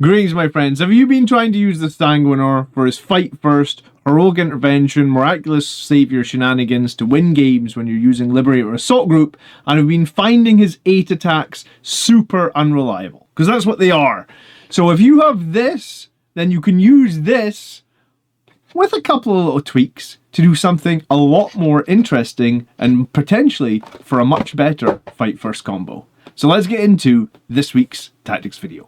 Greetings, my friends. Have you been trying to use the Sanguinor for his fight first, heroic intervention, miraculous savior shenanigans to win games when you're using Liberator Assault Group, and have been finding his 8 attacks super unreliable? Because that's what they are. So if you have this, then you can use this with a couple of little tweaks to do something a lot more interesting and potentially for a much better fight first combo. So let's get into this week's tactics video.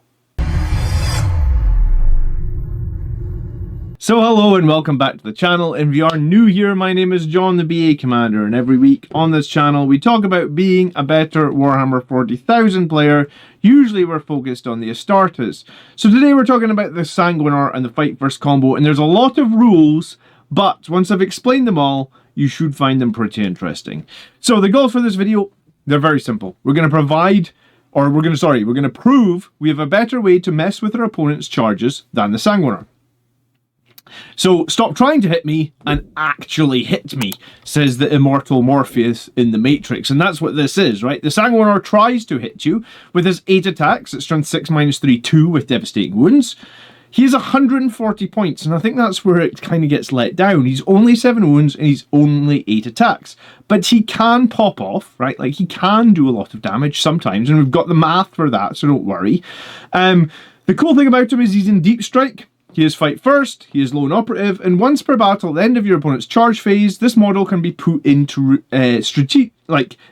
So hello and welcome back to the channel. If you are new here, my name is John the BA Commander, and every week on this channel we talk about being a better Warhammer 40,000 player. Usually we're focused on the Astartes. So today we're talking about the Sanguinor and the fight first combo, and there's a lot of rules, but once I've explained them all, you should find them pretty interesting. So the goals for this video, they're very simple. We're going to prove we have a better way to mess with our opponent's charges than the Sanguinor. So stop trying to hit me and actually hit me, says the immortal Morpheus in the Matrix. And that's what this is, right? The Sanguinor tries to hit you with his 8 attacks at strength 6 minus 3, 2 with devastating wounds. He has 140 points, and I think that's where it kind of gets let down. He's only 7 wounds and he's only 8 attacks. But he can pop off, right? Like, he can do a lot of damage sometimes, and we've got the math for that, so don't worry. The cool thing about him is he's in deep strike. He is fight first, he is lone operative, and once per battle at the end of your opponent's charge phase, this model can be put into if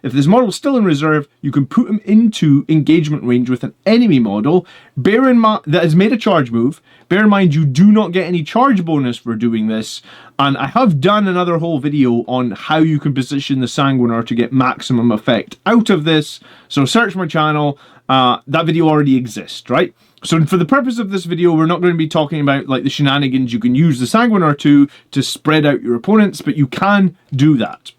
this model is still in reserve, you can put him into engagement range with an enemy model. Bear in mind that has made a charge move. Bear in mind you do not get any charge bonus for doing this, and I have done another whole video on how you can position the Sanguinor to get maximum effect out of this. So search my channel. That video already exists, right? So for the purpose of this video, we're not going to be talking about like the shenanigans you can use the Sanguinor to spread out your opponents, but you can do that.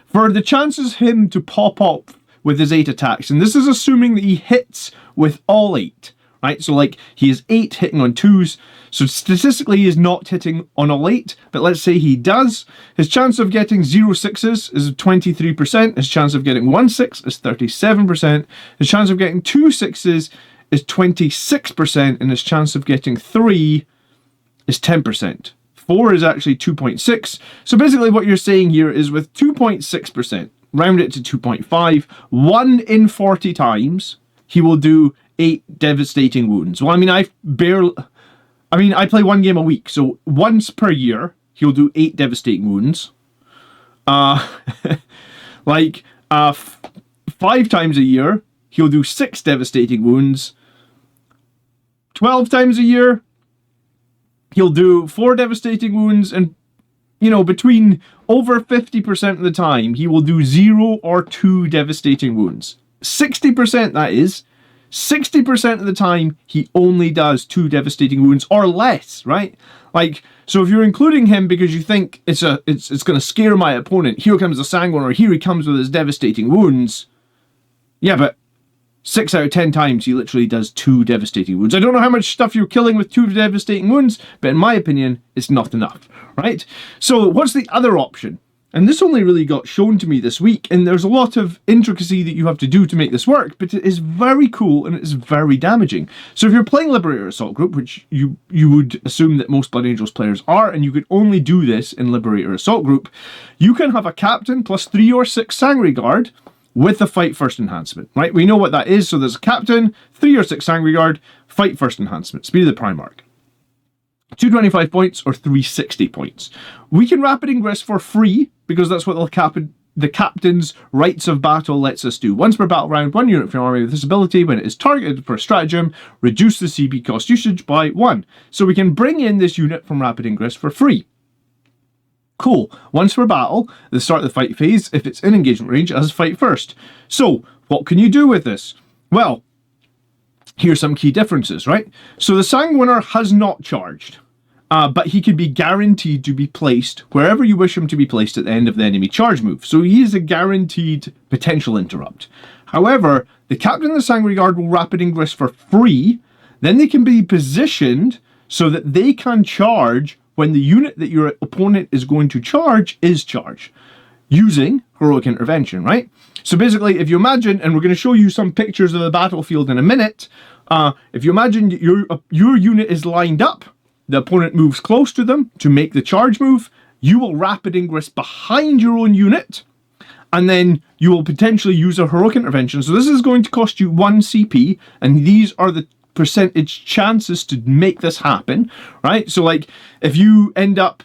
For the chances him to pop up with his 8 attacks, and this is assuming that he hits with all 8, right? So like he is 8 hitting on 2s, so statistically he is not hitting on all 8, but let's say he does. His chance of getting 0 6s is 23%, his chance of getting 1 6 is 37%, his chance of getting 2 6s is 26%, and his chance of getting 3 is 10%. 4 is actually 2.6. So basically what you're saying here is with 2.6%, round it to 2.5, 1 in 40 times, he will do 8 devastating wounds. Well, I play 1 game a week, so once per year, he'll do 8 devastating wounds. 5 times a year, he'll do 6 devastating wounds. 12 times a year, he'll do 4 devastating wounds, and, you know, between over 50% of the time, he will do 0 or 2 devastating wounds. 60%, that is. 60% of the time, he only does 2 devastating wounds or less, right? Like, so if you're including him because you think it's going to scare my opponent, here comes the Sanguinor, here he comes with his devastating wounds. Yeah, but 6 out of 10 times he literally does 2 devastating wounds. I don't know how much stuff you're killing with 2 devastating wounds, but in my opinion, it's not enough, right? So what's the other option? And this only really got shown to me this week, and there's a lot of intricacy that you have to do to make this work, but it is very cool and it is very damaging. So if you're playing Liberator Assault Group, which you would assume that most Blood Angels players are, and you could only do this in Liberator Assault Group, you can have a captain plus 3 or 6 Sanguinary Guard with the fight first enhancement, right? We know what that is. So there's a captain, 3 or 6 Sanguinary Guard, fight first enhancement, speed of the Primarch. 225 points or 360 points. We can rapid ingress for free because that's what the captain's rights of battle lets us do. Once per battle round, 1 unit from your army with this ability, when it is targeted for a stratagem, reduce the CP cost usage by 1. So we can bring in this unit from rapid ingress for free. Cool. Once per battle, at the start of the fight phase, if it's in engagement range, as fight first. So, what can you do with this? Well, here's some key differences, right? So the Sanguinor has not charged, but he can be guaranteed to be placed wherever you wish him to be placed at the end of the enemy charge move. So he is a guaranteed potential interrupt. However, the captain of the Sanguinary Guard will rapid ingress for free. Then they can be positioned so that they can charge when the unit that your opponent is going to charge is charged, using heroic intervention, right? So basically, if you imagine, and we're going to show you some pictures of the battlefield in a minute, If you imagine your unit is lined up, the opponent moves close to them to make the charge move, you will rapid ingress behind your own unit, and then you will potentially use a heroic intervention. So this is going to cost you 1 CP, and these are the percentage chances to make this happen, right? So like, if you end up,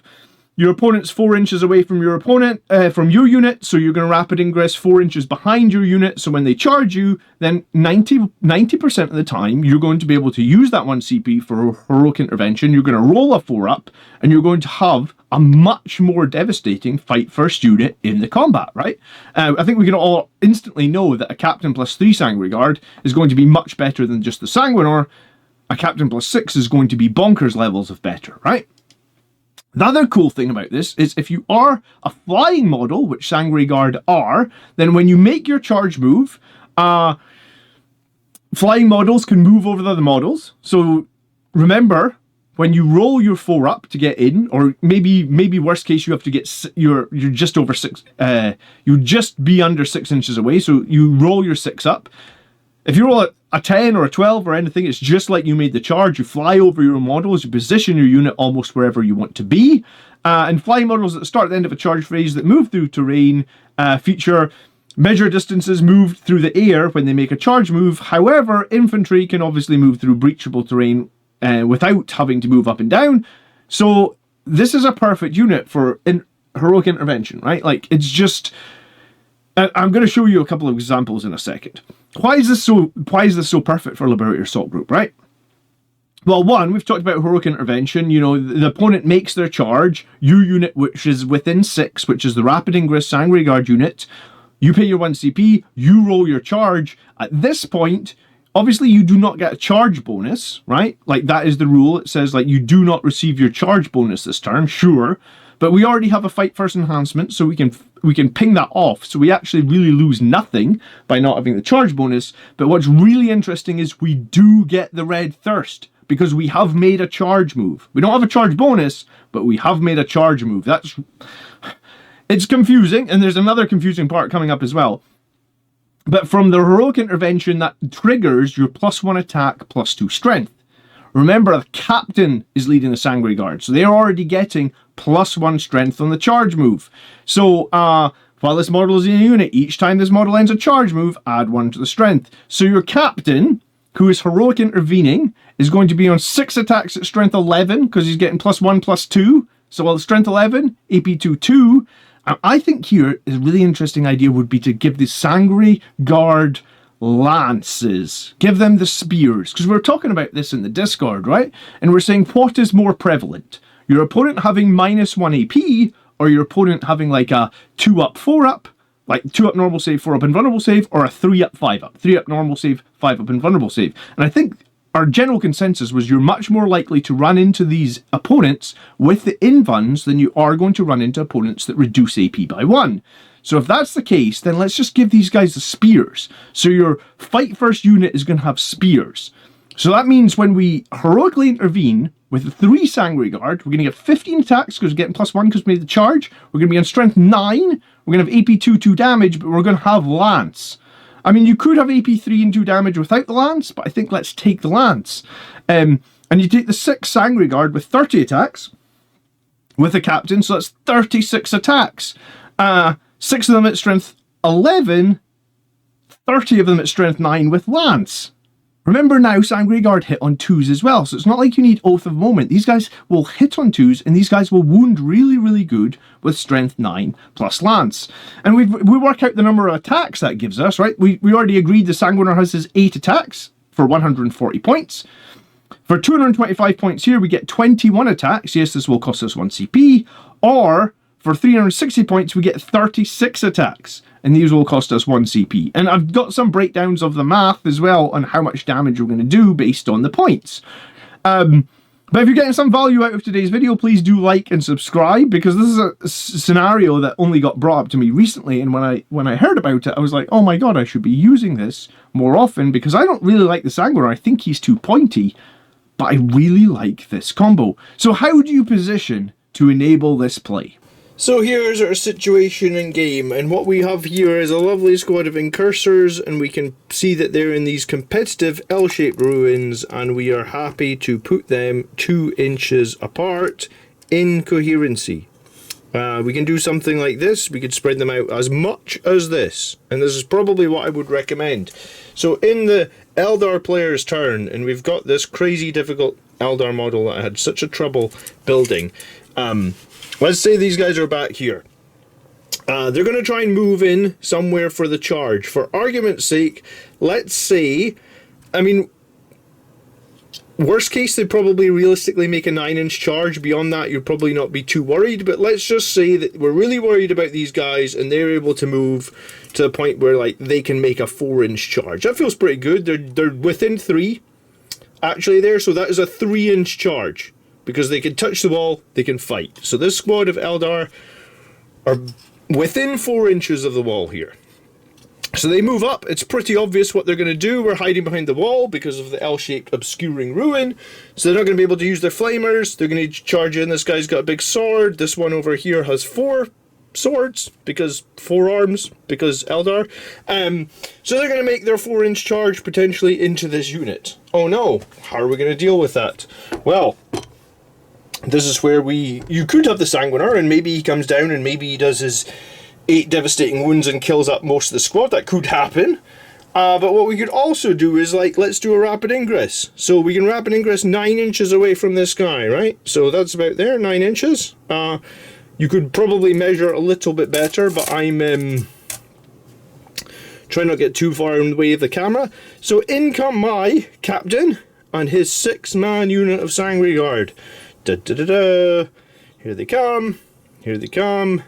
your opponent's 4 inches away from your opponent, from your unit, so you're going to rapid ingress 4 inches behind your unit, so when they charge you, then 90% of the time, you're going to be able to use that 1 CP for a heroic intervention, you're going to roll a 4-up, and you're going to have a much more devastating fight first unit in the combat, right? I think we can all instantly know that a Captain +3 Sanguinary Guard is going to be much better than just the Sanguinor. A Captain +6 is going to be bonkers levels of better, right? The other cool thing about this is if you are a flying model, which Sanguinary Guard are, then when you make your charge move, flying models can move over the other models. So remember, when you roll your 4-up to get in, or maybe worst case you have to get, you're just over 6, you just be under 6 inches away, so you roll your 6-up. If you roll a 10 or a 12 or anything, it's just like you made the charge. You fly over your models, you position your unit almost wherever you want to be. And flying models at the start and end of a charge phase that move through terrain feature measure distances moved through the air when they make a charge move. However, infantry can obviously move through breachable terrain without having to move up and down. So this is a perfect unit for heroic intervention, right? Like, it's just... I'm going to show you a couple of examples in a second. Why is this so perfect for Liberator Assault Group, right? Well, one, we've talked about heroic intervention. You know, the opponent makes their charge. Your unit, which is within 6, which is the rapid ingress Sanguinary Guard unit, you pay your 1 CP, you roll your charge. At this point, obviously you do not get a charge bonus, right? Like, that is the rule. It says, like, you do not receive your charge bonus this turn, sure. But we already have a fight first enhancement, so we can ping that off. So we actually really lose nothing by not having the charge bonus. But what's really interesting is we do get the red thirst because we have made a charge move. We don't have a charge bonus, but we have made a charge move. It's confusing, and there's another confusing part coming up as well. But from the heroic intervention, that triggers your +1 attack, +2 strength. Remember, the captain is leading the Sanguinary Guard, so they're already getting +1 strength on the charge move. So, while this model is in a unit, each time this model ends a charge move, add 1 to the strength. So your captain, who is heroic intervening, is going to be on 6 attacks at strength 11, because he's getting +1, +2. So while strength 11, AP 2. I think here is a really interesting idea would be to give the Sanguinary Guard lances. Give them the spears, because we're talking about this in the Discord, right? And we're saying, what is more prevalent? Your opponent having -1 AP, or your opponent having like a 2-up, 4-up, like 2-up normal save, 4-up invulnerable save, or a 3-up, 5-up, 3-up normal save, 5-up invulnerable save. And I think our general consensus was you're much more likely to run into these opponents with the invuns than you are going to run into opponents that reduce AP by 1. So if that's the case, then let's just give these guys the spears. So your fight first unit is going to have spears. So that means when we heroically intervene with the 3 Sanguinary Guard, we're going to get 15 attacks because we're getting +1 because we made the charge. We're going to be on strength 9. We're going to have AP 2 damage, but we're going to have lance. I mean, you could have AP 3 and 2 damage without the lance, but I think let's take the lance. And you take the 6 Sanguinary Guard with 30 attacks with the captain, so that's 36 attacks. 6 of them at strength 11, 30 of them at strength 9 with lance. Remember now, Sanguinary Guard hit on 2s as well, so it's not like you need Oath of Moment. These guys will hit on 2s, and these guys will wound really, really good with strength 9 plus lance. And we work out the number of attacks that gives us, right? We already agreed the Sanguinor has his 8 attacks for 140 points. For 225 points here, we get 21 attacks. Yes, this will cost us 1 CP. Or for 360 points, we get 36 attacks, and these will cost us 1 CP. And I've got some breakdowns of the math as well on how much damage we're going to do based on the points. But if you're getting some value out of today's video, please do like and subscribe, because this is a scenario that only got brought up to me recently, and when I heard about it, I was like, oh my god, I should be using this more often, because I don't really like the Sanguinor. I think he's too pointy, but I really like this combo. So how do you position to enable this play? So here's our situation in game, and what we have here is a lovely squad of incursors, and we can see that they're in these competitive L-shaped ruins, and we are happy to put them 2 inches apart in coherency. We can do something like this. We could spread them out as much as this, and this is probably what I would recommend. So in the Eldar player's turn, and we've got this crazy difficult Eldar model that I had such a trouble building. Let's say these guys are back here. They're going to try and move in somewhere for the charge. For argument's sake, let's say, I mean, worst case, they probably realistically make a 9-inch charge. Beyond that, you'll probably not be too worried. But let's just say that we're really worried about these guys, and they're able to move to the point where, like, they can make a 4-inch charge. That feels pretty good. They're within 3, actually, there. So that is a 3-inch charge. Because they can touch the wall, they can fight. So this squad of Eldar are within 4 inches of the wall here. So they move up. It's pretty obvious what they're going to do. We're hiding behind the wall because of the L-shaped obscuring ruin. So they're not going to be able to use their flamers. They're going to charge in. This guy's got a big sword. This one over here has 4 swords, because 4 arms, because Eldar. So they're going to make their 4-inch charge potentially into this unit. Oh no, how are we going to deal with that? Well, this is where you could have the Sanguinor, and maybe he comes down and maybe he does his 8 devastating wounds and kills up most of the squad. That could happen. But what we could also do is, like, let's do a rapid ingress. So we can rapid ingress 9 inches away from this guy, right? So that's about there, 9 inches. You could probably measure a little bit better, but I'm trying not to get too far in the way of the camera. So in come my captain and his 6-man unit of Sanguinary Guard. Da, da, da, da. Here they come, here they come,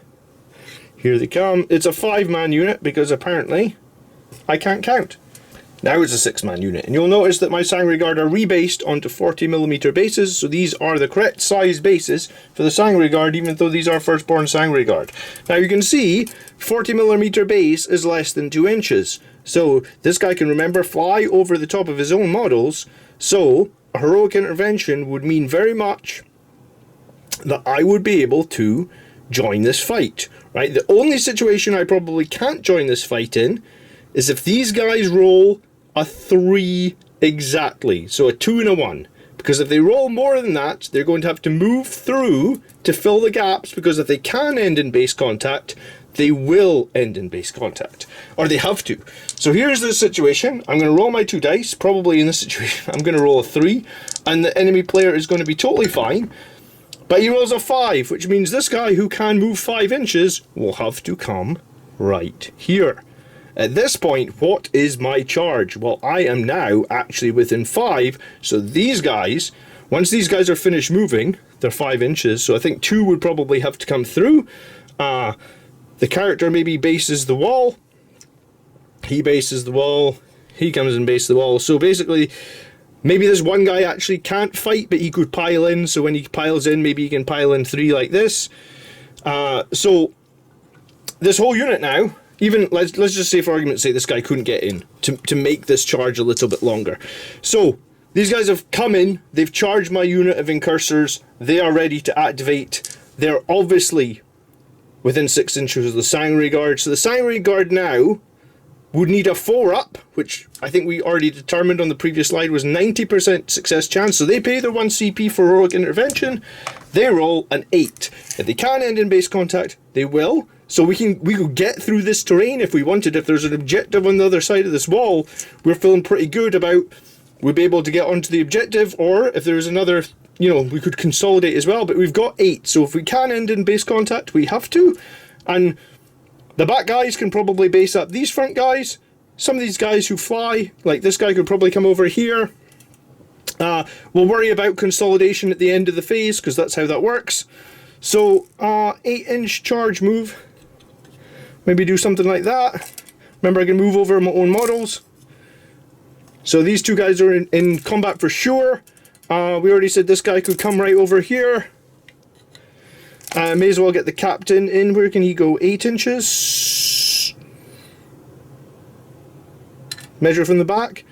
here they come. It's a 5-man unit because apparently I can't count. Now it's a 6-man unit, and you'll notice that my Sanguinary Guard are rebased onto 40mm bases, so these are the correct size bases for the Sanguinary Guard, even though these are Firstborn Sanguinary Guard. Now you can see 40mm base is less than 2 inches, so this guy can, remember, fly over the top of his own models, so a heroic intervention would mean very much that I would be able to join this fight, right? The only situation I probably can't join this fight in is if these guys roll a 3 exactly, so a 2 and a 1. Because if they roll more than that, they're going to have to move through to fill the gaps, because if they can end in base contact, they will end in base contact. Or they have to. So here's the situation. I'm going to roll my 2 dice. Probably in this situation, I'm going to roll a 3. And the enemy player is going to be totally fine. But he rolls a 5, which means this guy who can move 5 inches will have to come right here. At this point, what is my charge? Well, I am now actually within 5. So these guys, once these guys are finished moving, they're 5 inches. So I think 2 would probably have to come through. The character maybe bases the wall. He bases the wall. He comes and bases the wall. So basically, maybe this one guy actually can't fight, but he could pile in. So when he piles in, maybe he can pile in 3 like this. So this whole unit now, even let's just say for argument's sake, this guy couldn't get in to make this charge a little bit longer. So these guys have come in. They've charged my unit of incursors. They are ready to activate. They're obviously within 6 inches of the Sanguinary Guard. So the Sanguinary Guard now would need a 4-up, which I think we already determined on the previous slide was 90% success chance. So they pay their 1 CP for heroic intervention. They roll an 8. If they can end in base contact, they will. So we could get through this terrain if we wanted. If there's an objective on the other side of this wall, we're feeling pretty good about we'll be able to get onto the objective. Or if there's another, you know, we could consolidate as well. But we've got 8. So if we can end in base contact, we have to. And the back guys can probably base up these front guys. Some of these guys who fly, like this guy, could probably come over here. We'll worry about consolidation at the end of the phase, because that's how that works. So 8-inch charge move. Maybe do something like that. Remember, I can move over my own models. So these 2 guys are in combat for sure. We already said this guy could come right over here. May as well get the captain in. Where can he go? 8 inches. Measure from the back.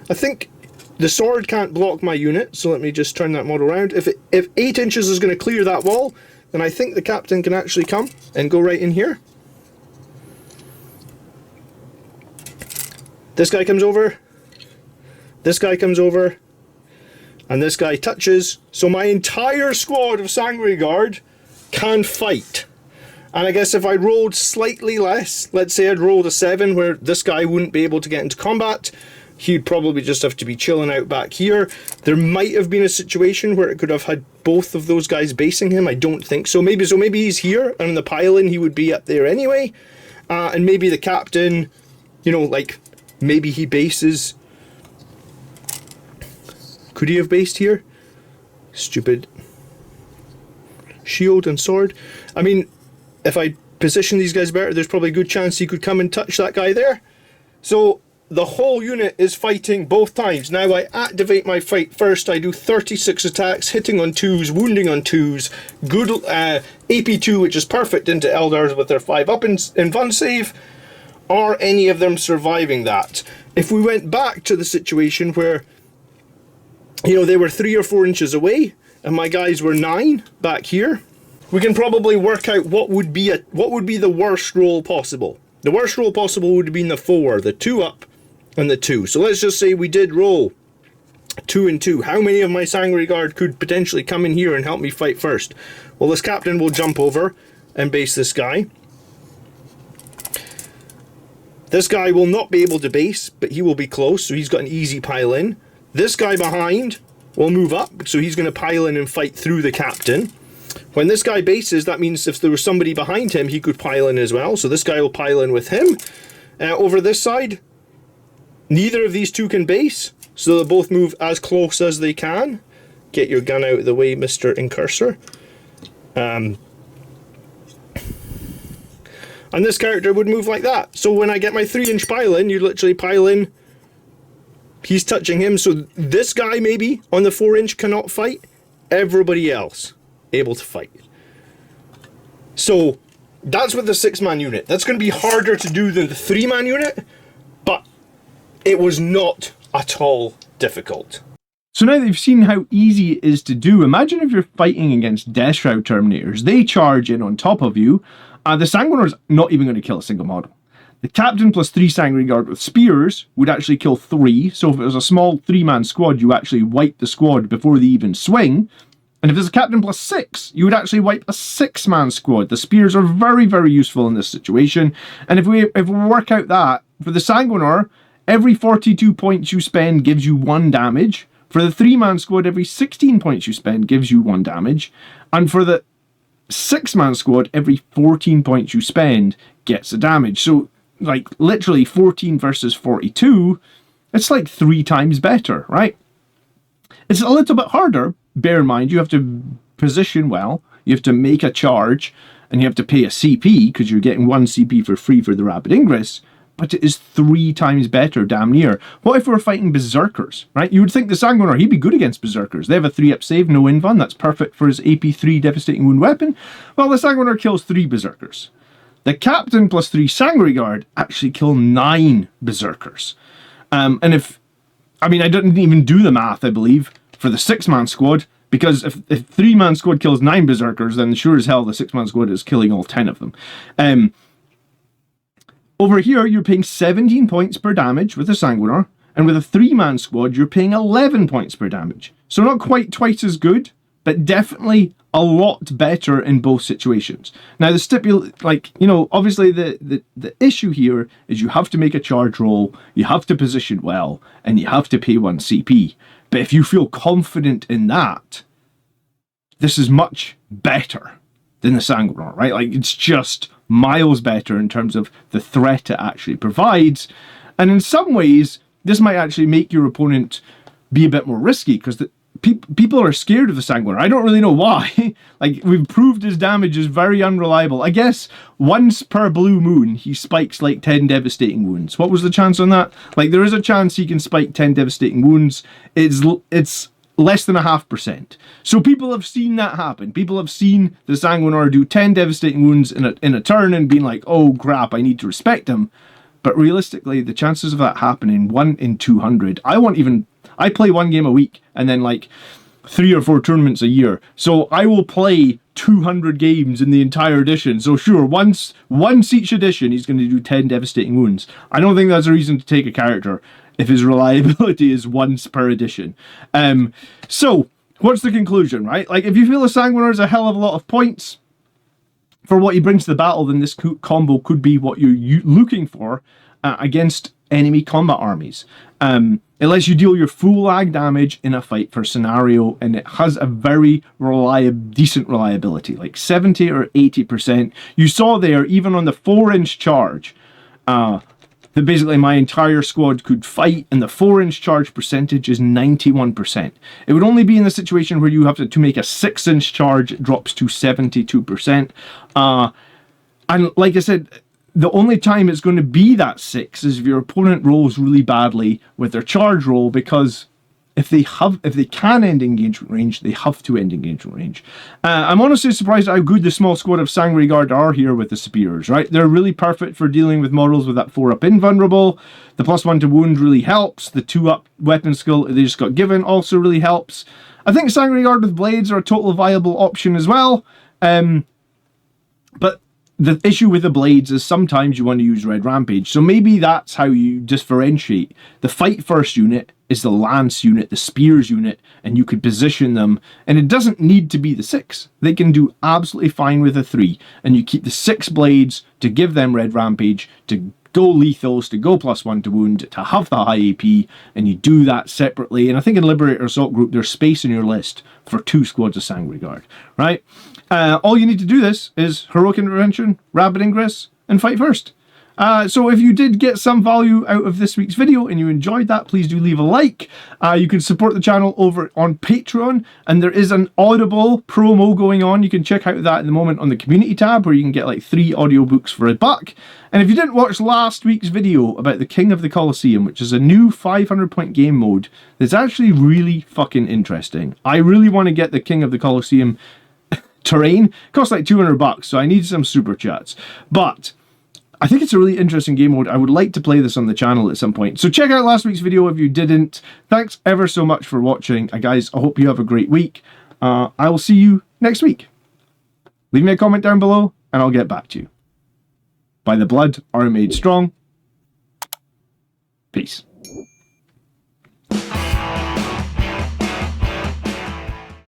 I think the sword can't block my unit, so let me just turn that model around. If 8 inches is going to clear that wall, then I think the captain can actually come and go right in here. This guy comes over, this guy comes over, and this guy touches, so my entire squad of Sanguinary Guard can fight. And I guess if I rolled slightly less, let's say I'd rolled a 7 where this guy wouldn't be able to get into combat, he'd probably just have to be chilling out back here. There might have been a situation where it could have had both of those guys basing him. I don't think so. Maybe he's here, and in the pile-in he would be up there anyway. And maybe the captain, you know, like, maybe he bases... Could he have based here? Stupid. Shield and sword. I mean, if I position these guys better, there's probably a good chance he could come and touch that guy there. So the whole unit is fighting both times. Now I activate my fight first. I do 36 attacks, hitting on 2s, wounding on 2s, good AP2, which is perfect into Eldars with their 5 up in Fun save. Are any of them surviving that? If we went back to the situation where, you know, they were 3 or 4 inches away and my guys were 9 back here, we can probably work out what would be the worst roll possible. The worst roll possible would have been the 4, the 2 up, and the 2. So let's just say we did roll 2 and 2. How many of my Sanguinary Guard could potentially come in here and help me fight first? Well, this captain will jump over and base this guy. This guy will not be able to base, but he will be close, so he's got an easy pile in. This guy behind will move up, so he's going to pile in and fight through the captain. When this guy bases, that means if there was somebody behind him, he could pile in as well. So this guy will pile in with him. Over this side, neither of these two can base, so they'll both move as close as they can. Get your gun out of the way, Mr. Incursor. And this character would move like that. So when I get my 3-inch pile in, you literally pile in. He's touching him, so this guy maybe on the 4-inch cannot fight. Everybody else able to fight. So that's with the 6-man unit. That's going to be harder to do than the 3-man unit, but it was not at all difficult. So now that you've seen how easy it is to do, imagine if you're fighting against Death Shroud Terminators. They charge in on top of you. The Sanguinor's not even going to kill a single model. The captain plus 3 Sanguinary Guard with spears would actually kill 3. So if it was a small 3-man squad, you actually wipe the squad before they even swing. And if there's a captain plus 6, you would actually wipe a 6-man squad. The spears are very, very useful in this situation. And if we work out that, for the Sanguinor, every 42 points you spend gives you 1 damage. For the 3-man squad, every 16 points you spend gives you 1 damage. And for the 6-man squad, every 14 points you spend gets a damage. So, like, literally 14 versus 42, it's like 3 times better, right? It's a little bit harder. Bear in mind, you have to position well, you have to make a charge, and you have to pay a CP, because you're getting 1 CP for free for the Rapid Ingress, but it is 3 times better, damn near. What if we're fighting Berserkers, right? You would think the Sanguinor, he'd be good against Berserkers. They have a 3-up save, no invuln, that's perfect for his AP3 Devastating Wound weapon. Well, the Sanguinor kills 3 Berserkers. The captain plus 3 Sanguinary Guard actually kill 9 Berserkers. And I didn't even do the math, I believe, for the 6-man squad, because if 3-man squad kills 9 Berserkers, then sure as hell the 6-man squad is killing all 10 of them. Over here, you're paying 17 points per damage with a Sanguinor, and with a 3-man squad, you're paying 11 points per damage. So not quite twice as good, but definitely a lot better in both situations. Now, obviously the issue here is you have to make a charge roll, you have to position well, and you have to pay 1 CP. But if you feel confident in that, this is much better than the Sanguinor, right? Like, it's just miles better in terms of the threat it actually provides. And in some ways, this might actually make your opponent be a bit more risky, because people are scared of the Sanguinor. I don't really know why. Like, we've proved his damage is very unreliable. I guess once per blue moon, he spikes like 10 devastating wounds. What was the chance on that? Like, there is a chance he can spike 10 devastating wounds. It's less than 0.5%. So people have seen that happen. People have seen the Sanguinor do 10 devastating wounds in a turn and been like, oh crap, I need to respect him. But realistically, the chances of that happening, 1 in 200, I won't even I play one game a week and then like 3 or 4 tournaments a year. So I will play 200 games in the entire edition. So sure, once each edition, he's going to do 10 devastating wounds. I don't think that's a reason to take a character if his reliability is once per edition. So what's the conclusion, right? Like, if you feel a Sanguinor is a hell of a lot of points for what he brings to the battle, then this combo could be what you're looking for against enemy combat armies. It lets you deal your full lag damage in a fight for scenario, and it has a very decent reliability, like 70 or 80%. You saw there, even on the 4-inch charge, that basically my entire squad could fight, and the 4-inch charge percentage is 91%. It would only be in the situation where you have to make a 6-inch charge, it drops to 72%. And like I said, the only time it's going to be that 6 is if your opponent rolls really badly with their charge roll, because if they can end engagement range, they have to end engagement range. I'm honestly surprised at how good the small squad of Sanguinary Guard are here with the Spears, right? They're really perfect for dealing with models with that 4-up invulnerable. The +1 to wound really helps. The 2-up weapon skill they just got given also really helps. I think Sanguinary Guard with blades are a totally viable option as well. But the issue with the blades is sometimes you want to use Red Rampage. So maybe that's how you differentiate. The Fight First unit is the Lance unit, the Spears unit, and you could position them. And it doesn't need to be the 6. They can do absolutely fine with a 3. And you keep the 6 blades to give them Red Rampage, to go lethals, to go +1 to wound, to have the high AP, and you do that separately. And I think in Liberator Assault Group, there's space in your list for 2 squads of Sanguinary Guard, right? All you need to do this is Heroic Intervention, Rapid Ingress, and Fight First. So if you did get some value out of this week's video and you enjoyed that, please do leave a like. You can support the channel over on Patreon, and there is an Audible promo going on. You can check out that at the moment on the community tab, where you can get like 3 audiobooks for $1. And if you didn't watch last week's video about the King of the Colosseum, which is a new 500-point game mode that's actually really fucking interesting. I really want to get the King of the Colosseum terrain. It costs like $200, so I need some super chats. But I think it's a really interesting game mode. I would like to play this on the channel at some point. So check out last week's video if you didn't. Thanks ever so much for watching. Guys, I hope you have a great week. I will see you next week. Leave me a comment down below and I'll get back to you. By the blood are made strong. Peace.